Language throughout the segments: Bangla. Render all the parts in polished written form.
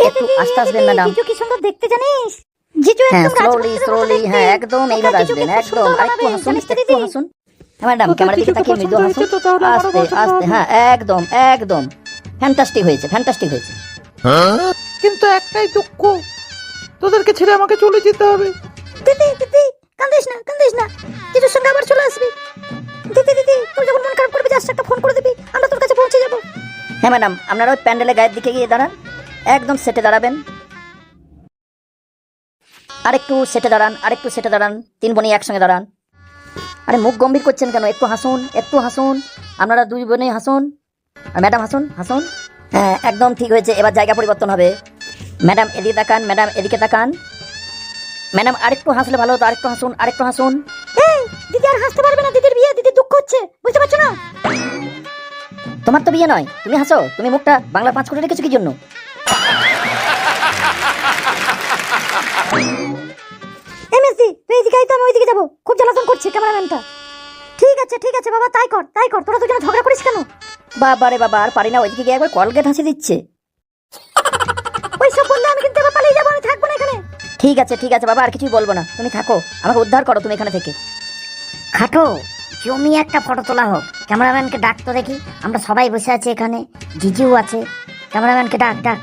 একটু আস্তে আসবেন ম্যাডাম। জিজু কি সুন্দর দেখতে জানিস? জিজু হ্যাঁ, একদম স্লোলি রাজপুত্রের মতো স্লোলি, দেখতে। হ্যাঁ একদম এইভাবে জিজুকে আসবেন, খুব একদম সুন্দর আরেকটু বানাবে, হাসুন, জানিস তো একটু দিদি? হাসুন। হ্যাঁ ম্যাডাম, তোদের ক্যামেরার দিকে জিজুকে তাকিয়ে মৃদু পছন্দ হাসুন। হয়েছে তো তাহলে আমারও আস্তে পছন্দ আস্তে, হবে। হ্যাঁ একদম একদম ফ্যান্টাস্টিক হয়েছে, ফ্যান্টাস্টিক হয়েছে। কিন্তু একটাই দুঃখ, তোদেরকে ছেড়ে আমাকে চলে যেতে হবে। দিদি দিদি কাঁদিস না, কাঁদিস না, জিজুর সঙ্গে আবার চলে আসবি। দিদি দিদি তুই যখন মন খারাপ করবি জাস্ট একটা ফোন করে দিবি, আমরা তোর কাছে পৌঁছে যাবো। হ্যাঁ ম্যাডাম, আপনারা ওই প্যান্ডেলের গায়ের দিকে গিয়ে দাঁড়ান, একদম সেটে দাঁড়াবেন। আরেকটু সেটে দাঁড়ান, আরেকটু সেটে দাঁড়ান, তিন বোনই একসঙ্গে দাঁড়ান। আরে মুখ গম্ভীর করছেন কেন? একটু হাসুন, একটু হাসুন, আপনারা দুই বোনেই হাসুন। আর ম্যাডাম হাসুন, হাসুন। হ্যাঁ একদম ঠিক হয়েছে, এবার জায়গা পরিবর্তন হবে। ম্যাডাম এদিকে তাকান, ম্যাডাম এদিকে তাকান। ম্যাডাম আরেকটু হাসলে ভালো হতো, আরেকটু হাসুন, আরেকটু হাসুন। এই দিদি আর হাসতে পারবে না, দিদির বিয়ে, দিদির দুঃখ হচ্ছে, বুঝতে পারছো না? তোমার তো বিয়ে নয়, তুমি হাসো। তুমি মুখটা বাংলা 5 করে রেখেছো কি জন্য? এমএসডি তুই এদিকে আয় তো, আমি ওইদিকে যাবো, খুব জ্বালাতন করছে ক্যামেরাম্যানটা। ঠিক আছে বাবা, তাই কর তাই কর, তোরা দুজনে ঝগড়া করিস কেন? বাবা রে বাবা, আর পারি না, ওইদিকে গিয়ে একবার কলগেট হাসি দিচ্ছে। ওইসব বললে আমি কিন্তু এবার পালিয়ে যাবো, আমি থাকবো না এখানে। ঠিক আছে বাবা, আর কিছুই বলবো না, তুমি থাকো, আমাকে উদ্ধার করো তুমি এখানে থেকে। খাটো, জমি একটা ফটো তোলা হোক। ক্যামেরাম্যানকে ডাক তো দেখি, আমরা সবাই বসে আছি এখানে, জিজিও আছে। ক্যামেরাম্যানকে ডাক ডাক।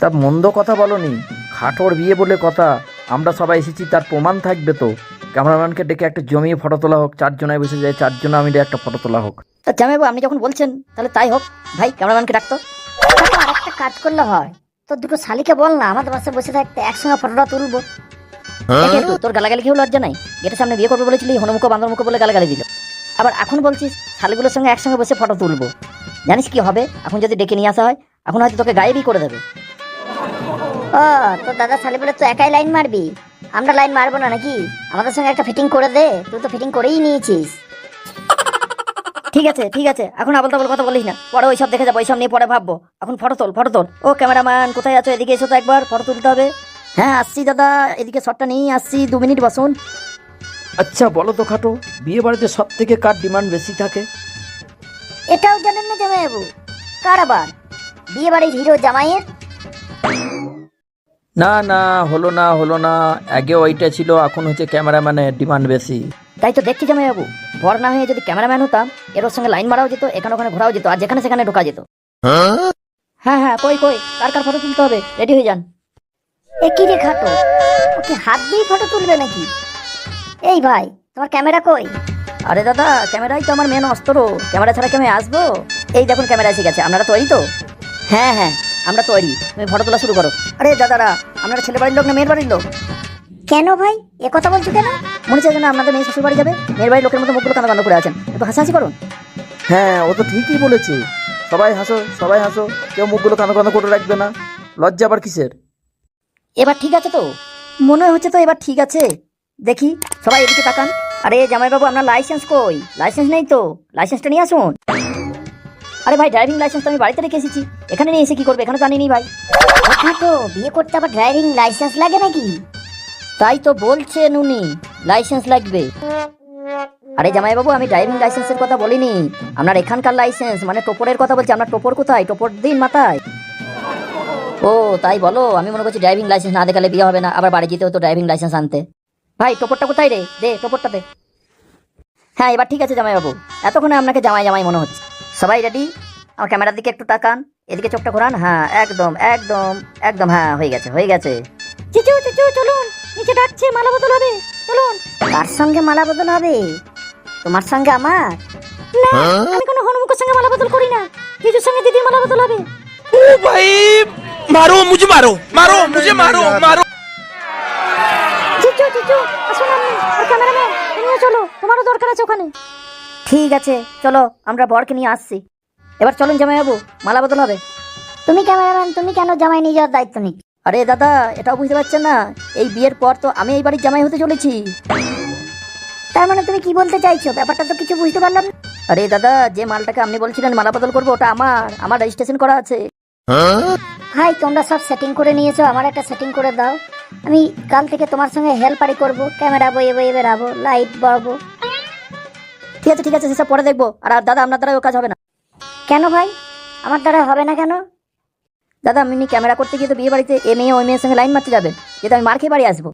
তা মন্দ কথা বলনি, খাটোর বিয়ে বলে কথা, আমরা সবাই এসেছি তার প্রমাণ থাকবে তো। ক্যামেরাম্যানকে ডেকে একটা জমিয়ে ফটো তোলা হোক, 4 জনায় বসে যায়, 4 জনে মিলে একটা ফটো তোলা হোক। তা জামাইবাবু আপনি যখন বলছেন তাহলে তাই হোক। ভাই ক্যামেরাম্যানকে ডাকতো। খাটো, আর একটা কাজ করলে হয়, তোর দুটো শালিকে বল না আমাদের পাশে বসে থাকতে, একসঙ্গে ফটোটা তুলবো। দেখে তো, তোর গালাগালি কেউ লজ্জা নাই? গেটের সামনে বিয়ে করবে বলেছিলি, হনুমুখো বান্দরমুখো বলে গালাগালি দিল। আবার এখন বলছিস শালিগুলোর সঙ্গে একসঙ্গে বসে ফটো তুলবো। জানিস কি হবে এখন যদি ডেকে নিয়ে আসা হয়? এখন হয়তো তোকে গায়েবই করে দেবে। ও, তোর দাদা শালি বলে তুই একাই লাইন মারবি? আমরা লাইন মারবো না নাকি? আমাদের সঙ্গে একটা ফিটিং করে দে, তুই তো ফিটিং করেই নিয়েছিস। ঠিক আছে, এখন আবল তাবল কথা বলিস না, পরে ওইসব দেখে যাবো, ওইসব নিয়ে পরে ভাববো। এখন ফটো তোল, ফটো তোল। ও ক্যামেরাম্যান কোথায় আছো? এদিকে এসো তো একবার, ফটো তুলতে হবে। হ্যাঁ আসছি দাদা, এদিকে শটটা নিয়ে আসছি, 2 মিনিট বসুন। আচ্ছা বলো তো খাটো, বিয়ে বাড়িতে সব থেকে কার ডিমান্ড বেশি থাকে? এটাও জানেন না জামাইবাবু? কার আবার? বিয়ে বাড়ির হিরো জামাইয়ের। না হলো না, আগে ওইটা ছিল, এখন হচ্ছে ক্যামেরাম্যানের ডিমান্ড বেশি। তাই তো দেখছি জামাইবাবু, বর না হয়ে যদি ক্যামেরাম্যান হতাম, এর ওর সঙ্গে লাইন মারাও যেত, এখানে ওখানে ঘোরাও যেত, আর যেখানে সেখানে ঢোকা যেত। হ্যাঁ কই কার ফটো তুলতে হবে? রেডি হয়ে যান। এ কি রে খাটো, ওকে হাত দিয়ে ফটো তুলবে নাকি? এই ভাই, তোমার ক্যামেরা কই? আরে দাদা, ক্যামেরাই তো আমার মেন অস্ত্র, ক্যামেরা ছাড়া কি আমি আসবো? এই দেখুন ক্যামেরা এসে গেছে, আপনারা তৈরি তো? হ্যাঁ আমরা তৈরি, তুমি ফটো তোলা শুরু করো। আরে দাদারা, আপনারা ছেলে বাড়ির লোক না মেয়ের বাড়ির লোক? কেন ভাই এ কথা বলছো কেন? মনে চাই না আপনাদের মেয়ে শ্বশুর বাড়ি যাবে, মেয়ের বাড়ির লোকের মতো মুখগুলো কানা কান্দ করে আছেন, একটু হাসাহাসি করুন। হ্যাঁ ও তো ঠিকই বলেছে, সবাই হাসো, কেউ মুখগুলো কানো কানো করে রাখবে না, লজ্জা আবার কিসের? এবার ঠিক আছে তো? মনে হচ্ছে তো এবার ঠিক আছে। দেখি সবাই এদিকে তাকান। আরে জামাইবাবু, আপনার লাইসেন্স কই? লাইসেন্স নেই তো, লাইসেন্সটা নিয়ে আসুন। আরে ভাই, ড্রাইভিং লাইসেন্স তো আমি বাড়িতে রেখে এসেছি, এখানে নিয়ে এসে কি করবে? এখানে তো আনিনি ভাই। এ খাটো, বিয়ে করতে আবার ড্রাইভিং লাইসেন্স লাগে নাকি? তাই তো বলছেন উনি, লাইসেন্স লাগবে। আরে জামাইবাবু, আমি ড্রাইভিং লাইসেন্সের কথা বলিনি, আপনার এখানকার লাইসেন্স মানে টোপরের কথা বলছি। আপনার টোপর কোথায়? টোপর দিন মাথায়। ও তাই বলো, আমি মনে করছি ড্রাইভিং লাইসেন্স না দেখালে বিয়ে হবে না, আবার বাড়ি যেতে হতো ড্রাইভিং লাইসেন্স আনতে। ভাই টোপরটা কোথায় রে? দে টোপরটা দে। হ্যাঁ এবার ঠিক আছে জামাইবাবু, এতক্ষণে আপনাকে জামাই জামাই মনে হচ্ছে। সবাই রেডি? আমার ক্যামেরার দিকে একটু তাকান, এদিকে চোখটা ঘোরান। হ্যাঁ একদম, হ্যাঁ হয়ে গেছে। জিজু চলুন, নিচে ডাকছে, মালা বদল হবে, চলুন। কার সঙ্গে মালা বদল হবে? তোমার সঙ্গে আমার? না, আমি কোনো হনুমুখের সঙ্গে মালা বদল করি না, জিজুর সঙ্গে দিদির মালা বদল হবে। ও ভাই, মুঝে মারো। জিজু আসুন, আপনি আর ক্যামেরাম্যান তুমিও চলো, তোমারও দরকার আছে ওখানে। ঠিক আছে চলো, আমরা বরকে নিয়ে আসছি। এবার চলুন জামাইবাবু, মালা বদল হবে। তুমি ক্যামেরাম্যান, তুমি কেন জামাই নিয়ে যাওয়ার দায়িত্ব নিচ্ছ? আরে দাদা, এটাও বুঝতে পারছেন না? এই বিয়ের পর তো আমি এই বাড়ির জামাই হতে চলেছি। তার মানে তুমি কি বলতে চাইছো? ব্যাপারটা তো কিছু বুঝতে পারলাম না। আরে দাদা, যে মালটাকে আপনি বলছিলেন মালা বদল করবো, ওটা আমার রেজিস্ট্রেশন করা আছে। ভাই তোমরা সব সেটিং করে নিয়েছো, আমার একটা সেটিং করে দাও। আমি কাল থেকে তোমার সঙ্গে হেল্পারি করব, ক্যামেরা বয়ে বেরাবো, লাইট বাড়বো। ঠিক আছে সেসব পরে দেখবো। আর দাদা, আপনার দ্বারা ও কাজ হবে না। কেন ভাই, আমার দ্বারা হবে না কেন? দাদা আমি ক্যামেরা করতে গিয়ে তো বিয়ে বাড়িতে এ মেয়ে ওই মেয়ের সঙ্গে লাইন মারতে যাবেন, যেটা আমি মার খেয়ে বাড়ি আসবো।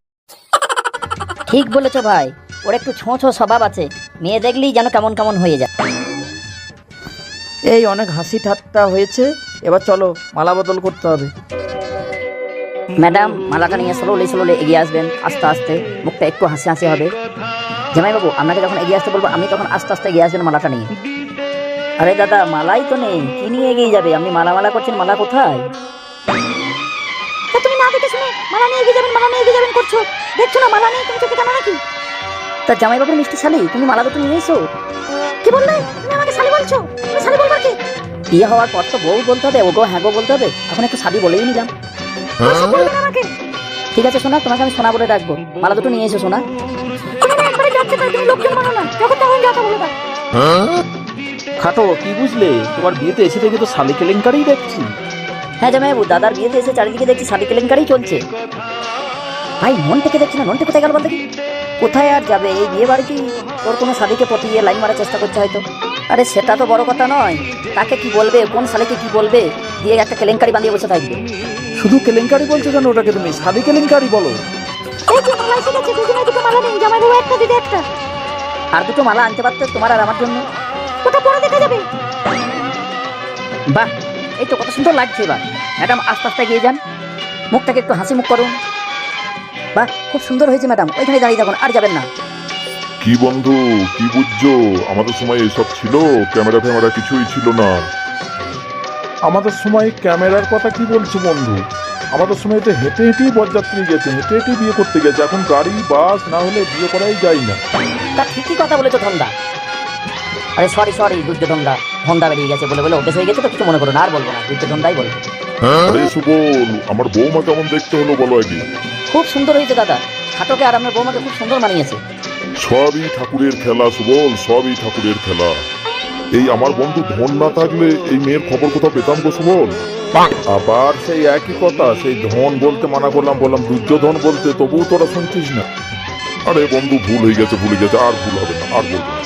ঠিক বলেছো ভাই, ওর একটু ছো স্বভাব আছে, মেয়ে দেখলেই যেন কেমন কেমন হয়ে যায়। এই অনেক হাসি ঠাট্টা হয়েছে, এবার চলো মালা বদল করতে হবে। ম্যাডাম মালাটা নিয়ে স্লোলি এগিয়ে আসবেন, আস্তে আস্তে, মুখটা একটু হাসি হাসি হবে। জামাইবাবু আপনাকে যখন এগিয়ে আসতে বলবো, আমি তখন আস্তে আস্তে এগিয়ে আসবেন মালাটা নিয়ে। আরে দাদা মালাই তো নেই, কি নিয়ে এগিয়ে যাবে? আপনি মালা করছেন, মালা কোথায়? তা তুমি না দেখে শুনে মালা নিয়ে এগিয়ে যাবেন করছো, দেখছো না মালা নেই, তুমি চোখে কেন নাকি? তা জামাইবাবুর মিষ্টি শালি, তুমি মালা দুটো নিয়ে এসো। কি বললে? তুমি আমাকে শালি বলছো? তুমি শালি বলবা কি? বিয়ে হওয়ার পর তো বউ বলতে হবে, ওগো হ্যাঁ গো বলতে হবে, এখন একটু শালি বলেই নিলাম। ওসব বলবে না আমাকে। ঠিক আছে সোনা, তোমাকে আমি সোনা বলে ডাকবো, মালা দুটো নিয়ে এসো সোনা। তুমি না একবারে যাচ্ছে তাই, তুমি লোকজন মানো না, যখন তখন যাতা বলে দাও। খাটো কি বুঝলে? তোমার বিয়েতে এসে থেকে তো শালি কেলেঙ্কারিই দেখছি। হ্যাঁ জামাইবাবু, দাদার বিয়েতে এসে চারিদিকে দেখছি শালি কেলেঙ্কারি চলছে। ভাই মন থেকে দেখছি না, ননটে কোথায় গেল বলতে? কি কোথায় আর যাবে? এই বিয়ে বাড়িতেই তোর কোনো শালিকে পটিয়ে লাইন মারার চেষ্টা করছে হয়তো। আরে সেটা তো বড় কথা নয়, তাকে কি বলবে, কোন শালিকে কি বলবে, দিয়ে একটা কেলেঙ্কারি বাঁধিয়ে বসে থাকবে। শুধু কেলেঙ্কারি বলছো কেন ওটাকে তুমি? শালি কেলেঙ্কারি বলো। এই যে মালা এসে গেছে, দুজনে দুটো মালা নেই, জামাইবাবু একটা দিদি একটা। আর দুটো মালা আনতে পারতে তোমার আর আমার জন্য। ওটা পরে দেখা যাবে। বাহ, এই তো কত সুন্দর লাগছে। এবার ম্যাডাম আস্তে আস্তে এগিয়ে যান, মুখটাকে একটু হাসি মুখ করুন। বাহ খুব সুন্দর হয়েছে ম্যাডাম, ওইখানে দাঁড়িয়ে থাকুন, আর যাবেন না। কি বন্ধু, কি বুঝছো? আমাদের সময় এসব ছিল? ক্যামেরা ফ্যামেরা কিছুই ছিল না। আমাদের সময় ক্যামেরার কথা কি বলছো বন্ধু? আমাদের সময় তো হেঁটে হেঁটেই বরযাত্রী গেছে, হেঁটে হেঁটেই বিয়ে করতে গেছে। এখন গাড়ি বাস না হলে বিয়ে করাই যায় না। তা ঠিকই কথা বলেছো ধন্দা। আরে সরি দুর্যোধনদা, ধন্দা বেরিয়ে গেছে বলে অভ্যেস হয়ে গেছে তো, কিছু মনে করো না, আর বলবো না, দুর্যোধনদাই বলবো। আরে সুবল, আমার বৌমা কেমন দেখতে হলো বলো আগে। খুব সুন্দর হয়েছে দাদা, খাটোকে আর আপনার বৌমাকে খুব সুন্দর মানিয়েছে। সবই ঠাকুরের খেলা সুবল, সবই ঠাকুরের খেলা। এই আমার বন্ধু ধন না থাকলে এই মেয়ের খবর কোথাও পেতাম গো সুবল। আবার সেই একই কথা, সেই ধন বলতে মানা করলাম, বললাম দুর্যোধন বলতে, তবুও তোরা শুনছিস না। আরে বন্ধু ভুল হয়ে গেছে, আর ভুল হবে না,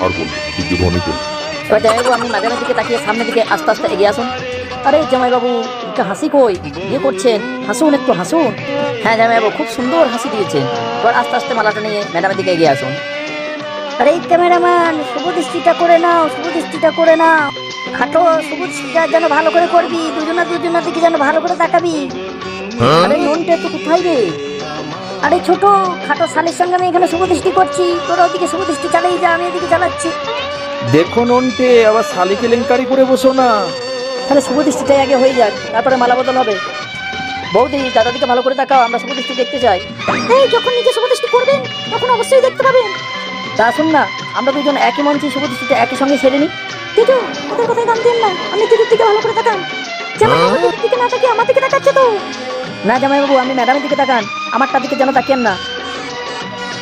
আর বলবো দুর্যোধনই বলবো। এবার জামাইবাবু আপনি ম্যাডামের দিকে তাকিয়ে সামনের দিকে আস্তে আস্তে এগিয়ে আসুন। আরে জামাইবাবু একটা হাসি কই, বিয়ে করছেন, হাসুন একটু হাসুন। হ্যাঁ জামাইবাবু খুব সুন্দর হাসি দিয়েছেন। এবার আস্তে আস্তে মালাটা নিয়ে ম্যাডামের দিকে এগিয়ে আসুন। আরে এই ক্যামেরাম্যান, শুভ দৃষ্টিটা করে নাও, শুভ দৃষ্টিটা করে নাও। খাটো, শুভ দৃষ্টিটা যেন ভালো করে করবি, দুজনের দিকে যেন ভালো করে তাকাবি। আরে ননটে তো কোথায় রে? আরে ছোট খাটো শালের সঙ্গে আমি এখানে শুভ দৃষ্টি করছি, তোরা ওদিকে শুভ দৃষ্টি চালিয়ে যা, আমি এদিকে চালাচ্ছি। দেখো নন্টে, আবার শালি কেলেঙ্কারি করে বসো না। তাহলে শুভ দৃষ্টিটাই আগে হয়ে যাক, তারপরে মালা বদল হবে। বৌদি দাদার দিকে ভালো করে তাকাও, আমরা শুভ দৃষ্টি দেখতে চাই। এই যখন নিজে শুভ দৃষ্টি করবেন তখন অবশ্যই দেখতে পাবেন। তা শুন না, আমরা দুজন একই মঞ্চে শুভ দৃষ্টিটা একই সঙ্গে সেরে নিই। দিদু ওদের কথাই দাম দেন না, আমি দিদির দিকে ভালো করে তাকান। জামাইবাবু দিদির দিকে না তাকিয়ে আমার দিকে তাকাচ্ছে তো। না জামাইবাবু আপনি ম্যাডামের দিকে তাকান, আমারটার দিকে যেন তাকিয়েন না।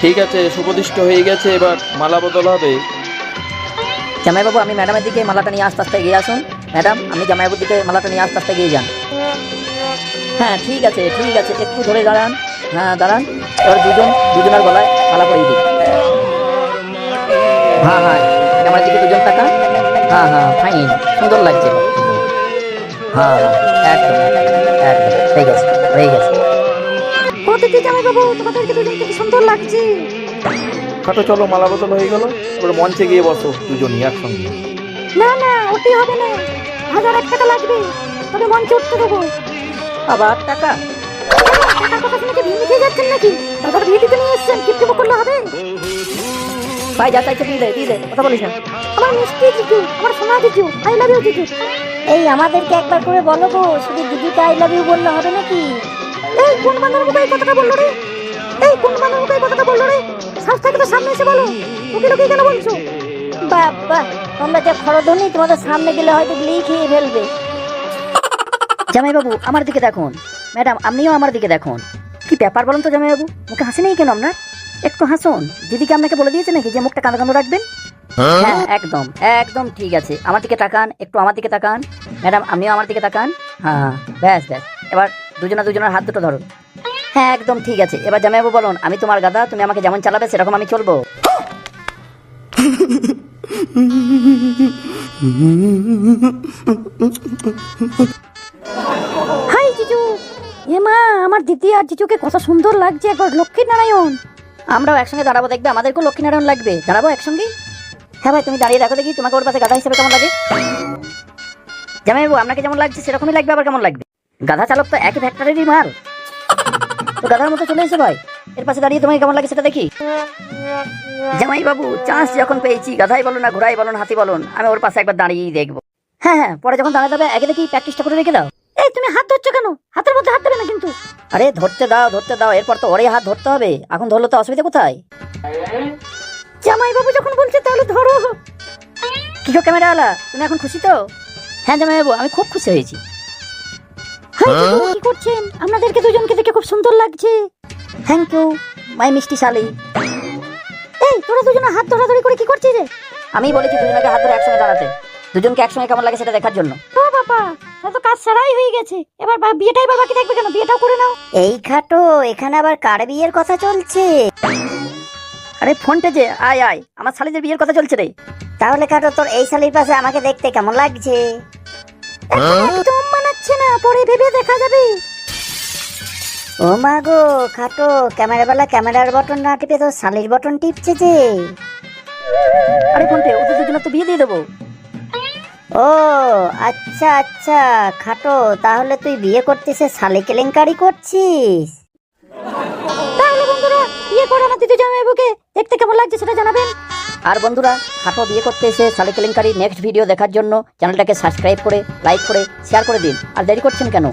ঠিক আছে, শুভদৃষ্ট হয়ে গেছে, এবার মালা বদল হবে। জামাইবাবু আপনি ম্যাডামের দিকে মালাটা নিয়ে আস্তে আস্তে এগিয়ে আসুন। ম্যাডাম আপনি জামাইবাবুর দিকে মালাটা নিয়ে আস্তে আস্তে এগিয়ে যান। হ্যাঁ ঠিক আছে, একটু ধরে দাঁড়ান। হ্যাঁ দাঁড়ান, এবার দুজনের গলায় মালা পরিয়ে দিন। হ্যাঁ আমার দিকে দুজন তাকান। হ্যাঁ ফাইন, সুন্দর লাগছে। হ্যাঁ একদম হয়ে গেছে। ও দিদি জামাইবাবু, তোমাদেরকে দুজনকে কি সুন্দর লাগছে। খাটো চলো, মালা বদল হয়ে গেল, এবার মঞ্চে গিয়ে বসো দুজনই একসঙ্গে। না ওটি হবে না, 1001 টাকা লাগবে, তবে মঞ্চে উঠতে দেবো। আবার টাকা? টাকার কথা শুনে কি ভিড় মিটিয়ে যাচ্ছেন নাকি? দাদার বিয়ে দিতে নিয়ে এসছেন, কিপ্টে করলে হবে। ভাই যা চাইছে দিয়ে দে, কথা বলিস না। আমার মিষ্টি জিজু, আমার সোনা জিজু, আই লাভ ইউ জিজু। এই আমাদেরকে একবার করে বলো গো, শুধু দিদিকে আই লাভ ইউ বললে হবে নাকি? এই কোন বান্ধব মুখে এই কথাটা বললো রে? সাহস থাকে তো সামনে এসে বলো, লোকে কেন বলছো? বাবা তোমরা যে খরধনি, তোমাদের সামনে গেলে হয়তো গিলেই খেয়ে ফেলবে। জামাইবাবু আমার দিকে দেখুন, ম্যাডাম আপনিও আমার দিকে দেখুন। কি ব্যাপার বলুন তো জামাইবাবু, মুখে হাসি নেই কেন আপনার? একটু হাসুন। দিদিকে আপনাকে বলে দিয়েছে নাকি যে মুখটা কাঁদো কাঁদো রাখবেন? হ্যাঁ একদম ঠিক আছে, আমার দিকে তাকান, একটু আমার দিকে তাকান। ম্যাডাম আপনিও আমার দিকে তাকান। হ্যাঁ ব্যাস, এবার দুজনের হাত দুটো ধরুন। হ্যাঁ একদম ঠিক আছে। এবার জামাইবাবু বলুন, আমি তোমার গাদা, তুমি আমাকে যেমন চালাবে সেরকম আমি চলবো। হাই জিজু। এ মা, আমার দিদি আর জিজুকে কত সুন্দর লাগছে, একবার লক্ষ্মী নারায়ণ। আমরাও একসঙ্গে দাঁড়াবো, দেখবে আমাদেরকেও লক্ষ্মীনারায়ণ লাগবে, দাঁড়াবো একসঙ্গে। হ্যাঁ ভাই, তুমি দাঁড়িয়ে দেখো দেখি তোমাকে ওর পাশে গাধা হিসেবে কেমন লাগে। জামাইবাবু আপনাকে যেমন লাগছে সেরকমই লাগবে, আবার কেমন লাগবে? গাধা চালক তো একই ফ্যাক্টরিরই মাল, তো গাধার মতো চলে এসে ভাই এর পাশে দাঁড়িয়ে তোমাকে কেমন লাগে সেটা দেখি। জামাইবাবু চান্স যখন পেয়েছি, গাধাই বলুন না ঘোড়াই বলুন হাতি বলুন, আমি ওর পাশে একবার দাঁড়িয়েই দেখবো। হ্যাঁ হ্যাঁ, পরে যখন দাঁড়াতে হবে আগে দেখি প্র্যাকটিসটা করে রেখে দাও। এই তুমি হাত ধরছো কেন? হাতের মধ্যে হাত দেবে না কিন্তু। আরে ধরতে দাও, এরপর তো ওরই হাত ধরতে হবে, এখন ধরলো তো অসুবিধা কোথায়? জামাই বাবু যখন বলছে তাহলে ধরো। কি গো ক্যামেরাওয়ালা, তুমি এখন খুশি তো? হ্যাঁ জামাইবাবু, আমি খুব খুশি হয়েছি। হাই জিজু, কি করছেন? আপনাদেরকে দুজনকে দেখে খুব সুন্দর লাগছে। থ্যাংক ইউ মাই মিষ্টি শালি। এই তোরা দুজনে হাত ধরাধরি করে কি করছিস রে? আমি বলেছি দুজনকে হাত ধরে একসঙ্গে দাঁড়াতে, দুজনকে একসঙ্গে কেমন লাগে সেটা দেখার জন্য। ও বাবা, তা তো কাজ সারাই হয়ে গেছে, এবার বিয়েটাই বাকি থাকবে কেন? বিয়েটাও করে নাও। এই খাটো, এখানে আবার কার বিয়ের কথা চলছে? আরে ফোনটা যে আয় আয়, আমার শালিদের বিয়ের কথা চলছে রে। তাহলে খাটো, তোর এই শালির পাশে আমাকে দেখতে কেমন লাগছে? একদম মানাচ্ছে না, পরে ভেবে দেখা যাবে। ও মা গো খাটো, ক্যামেরাওয়ালা ক্যামেরার বটন না টিপে তোর শালির বটন টিপছে যে। আরে ফোনটে, ওদের দুজনের তো বিয়ে দিয়ে দেবো। ও আচ্ছা আচ্ছা খাটো, তাহলে তুই বিয়ে করতেছে শালি কেলেঙ্কারি করছিস? তাহলে বন্ধুরা, বিয়ে করে আমার দিদি জামাইবাবুকে দেখতে কেমন লাগছে সেটা জানাবেন। আর বন্ধুরা, খাটো বিয়ে করতে এসে শালি কেলেঙ্কারি নেক্সট ভিডিও দেখার জন্য চ্যানেলটাকে সাবস্ক্রাইব করে লাইক করে শেয়ার করে দিন। আর দেরি করছেন কেন?